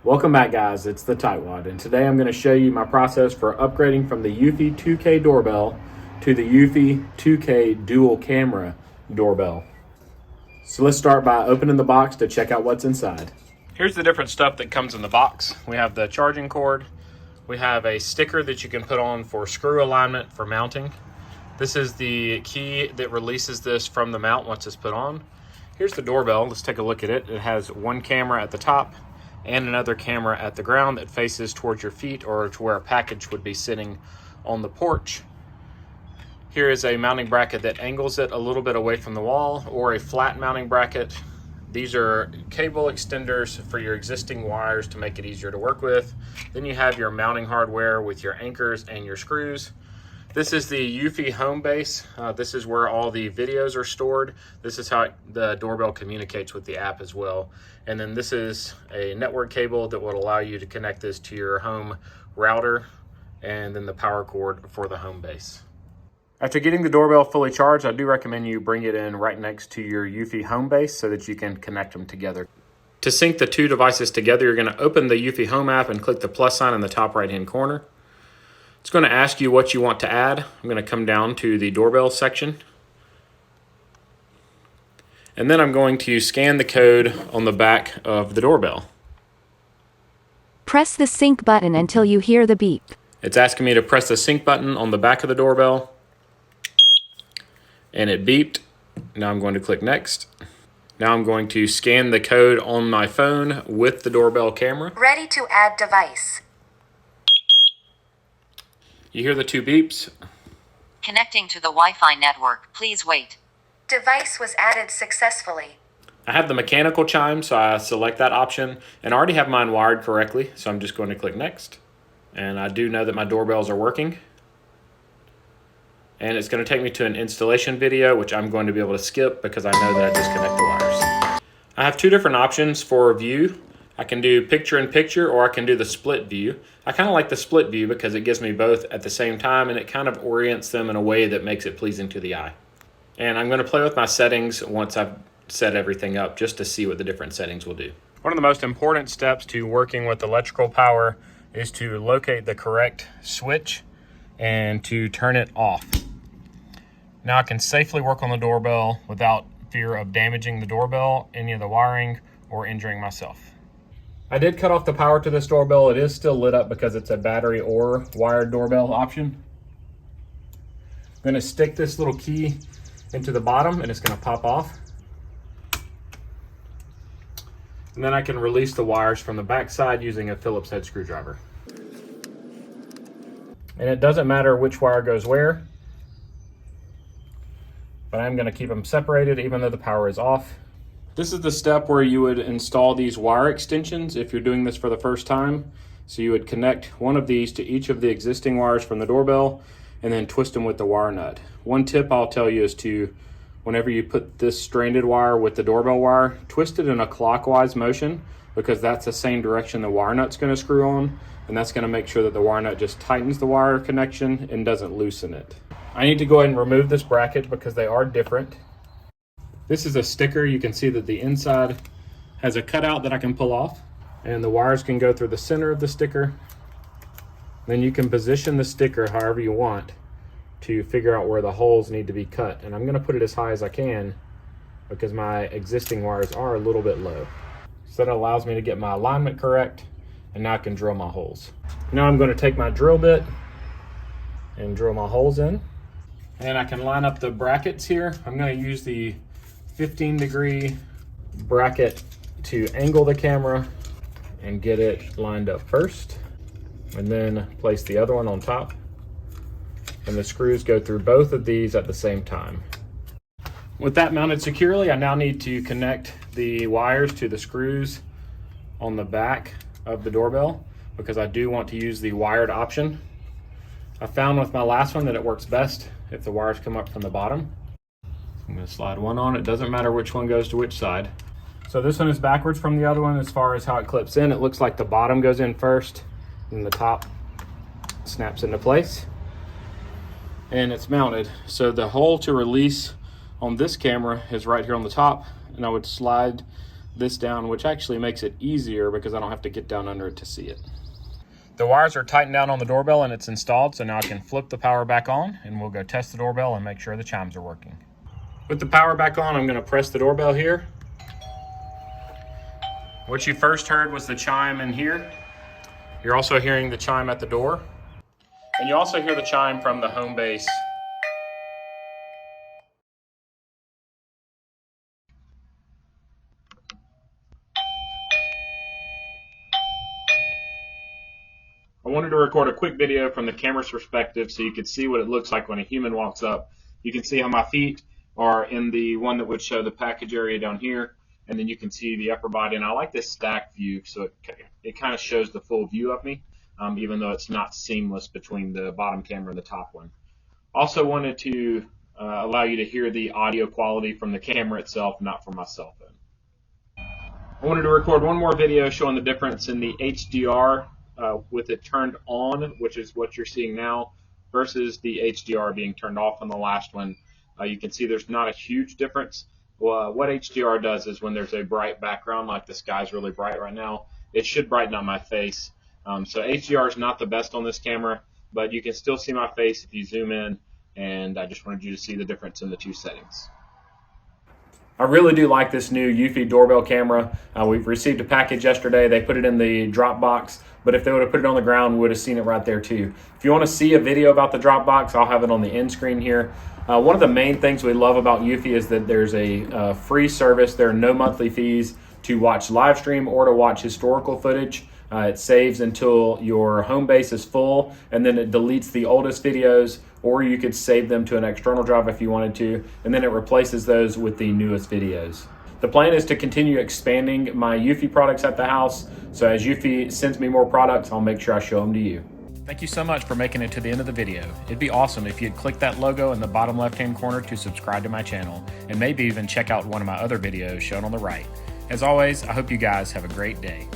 Welcome back, guys. It's the Tightwaddiy, and today I'm going to show you my process for upgrading from the Eufy 2K doorbell to the Eufy 2K dual camera doorbell. So let's start by opening the box to check out what's inside. Here's the different stuff that comes in the box. We have the charging cord. We have a sticker that you can put on for screw alignment for mounting. This is the key that releases this from the mount once it's put on. Here's the doorbell. Let's take a look at it. It has one camera at the top and another camera at the ground that faces towards your feet or to where a package would be sitting on the porch. Here is a mounting bracket that angles it a little bit away from the wall, or a flat mounting bracket. These are cable extenders for your existing wires to make it easier to work with. Then you have your mounting hardware with your anchors and your screws. This is the Eufy home base. This is where all the videos are stored. This is how the doorbell communicates with the app as well. And then this is a network cable that will allow you to connect this to your home router, and then the power cord for the home base. After getting the doorbell fully charged, I do recommend you bring it in right next to your Eufy home base so that you can connect them together. To sync the two devices together, you're going to open the Eufy home app and click the plus sign in the top right hand corner. It's going to ask you what you want to add. I'm going to come down to the doorbell section. And then I'm going to scan the code on the back of the doorbell. Press the sync button until you hear the beep. It's asking me to press the sync button on the back of the doorbell. And it beeped. Now I'm going to click next. Now I'm going to scan the code on my phone with the doorbell camera. Ready to add device. You hear the two beeps. Connecting to the Wi-Fi network. Please wait. Device was added successfully. I have the mechanical chime, so I select that option, and I already have mine wired correctly, so I'm just going to click next. And I do know that my doorbells are working. And it's going to take me to an installation video, which I'm going to be able to skip because I know that I disconnect the wires. I have two different options for view. I can do picture-in-picture, or I can do the split view. I kind of like the split view because it gives me both at the same time, and it kind of orients them in a way that makes it pleasing to the eye. And I'm going to play with my settings once I've set everything up just to see what the different settings will do. One of the most important steps to working with electrical power is to locate the correct switch and to turn it off. Now I can safely work on the doorbell without fear of damaging the doorbell, any of the wiring, or injuring myself. I did cut off the power to this doorbell. It is still lit up because it's a battery or wired doorbell option. I'm going to stick this little key into the bottom and it's going to pop off. And then I can release the wires from the back side using a Phillips head screwdriver. And it doesn't matter which wire goes where, but I'm going to keep them separated even though the power is off. This is the step where you would install these wire extensions if you're doing this for the first time. So you would connect one of these to each of the existing wires from the doorbell and then twist them with the wire nut. One tip I'll tell you is to, whenever you put this stranded wire with the doorbell wire, twist it in a clockwise motion because that's the same direction the wire nut's going to screw on, and that's going to make sure that the wire nut just tightens the wire connection and doesn't loosen it. I need to go ahead and remove this bracket because they are different. This is a sticker. You can see that the inside has a cutout that I can pull off, and the wires can go through the center of the sticker. Then you can position the sticker however you want to figure out where the holes need to be cut. And I'm going to put it as high as I can because my existing wires are a little bit low. So that allows me to get my alignment correct, and now I can drill my holes. Now I'm going to take my drill bit and drill my holes in. And I can line up the brackets here. I'm going to use the 15-degree bracket to angle the camera and get it lined up first, and then place the other one on top, and the screws go through both of these at the same time. With that mounted securely, I now need to connect the wires to the screws on the back of the doorbell because I do want to use the wired option. I found with my last one that it works best if the wires come up from the bottom. I'm going to slide one on. It doesn't matter which one goes to which side. So this one is backwards from the other one as far as how it clips in. It looks like the bottom goes in first and the top snaps into place. And it's mounted. So the hole to release on this camera is right here on the top, and I would slide this down, which actually makes it easier because I don't have to get down under it to see it. The wires are tightened down on the doorbell and it's installed, so now I can flip the power back on and we'll go test the doorbell and make sure the chimes are working. With the power back on, I'm going to press the doorbell here. What you first heard was the chime in here. You're also hearing the chime at the door. And you also hear the chime from the home base. I wanted to record a quick video from the camera's perspective so you could see what it looks like when a human walks up. You can see how my feet are in the one that would show the package area down here, and then you can see the upper body. And I like this stack view, so it kind of shows the full view of me, even though it's not seamless between the bottom camera and the top one. Also wanted to allow you to hear the audio quality from the camera itself, not from my cell phone. I wanted to record one more video showing the difference in the HDR with it turned on, which is what you're seeing now, versus the HDR being turned off on the last one. You can see there's not a huge difference. What HDR does is when there's a bright background, like the sky's really bright right now, it should brighten up my face. So HDR is not the best on this camera, but you can still see my face if you zoom in, and I just wanted you to see the difference in the two settings. I really do like this new Eufy doorbell camera. We've received a package yesterday. They put it in the drop box, but if they would have put it on the ground, we would have seen it right there too. If you want to see a video about the drop box, I'll have it on the end screen here. One of the main things we love about Eufy is that there's a free service. There are no monthly fees to watch live stream or to watch historical footage. It saves until your home base is full, and then it deletes the oldest videos, or you could save them to an external drive if you wanted to, and then it replaces those with the newest videos. The plan is to continue expanding my Eufy products at the house, so as Eufy sends me more products, I'll make sure I show them to you. Thank you so much for making it to the end of the video. It'd be awesome if you'd click that logo in the bottom left-hand corner to subscribe to my channel, and maybe even check out one of my other videos shown on the right. As always, I hope you guys have a great day.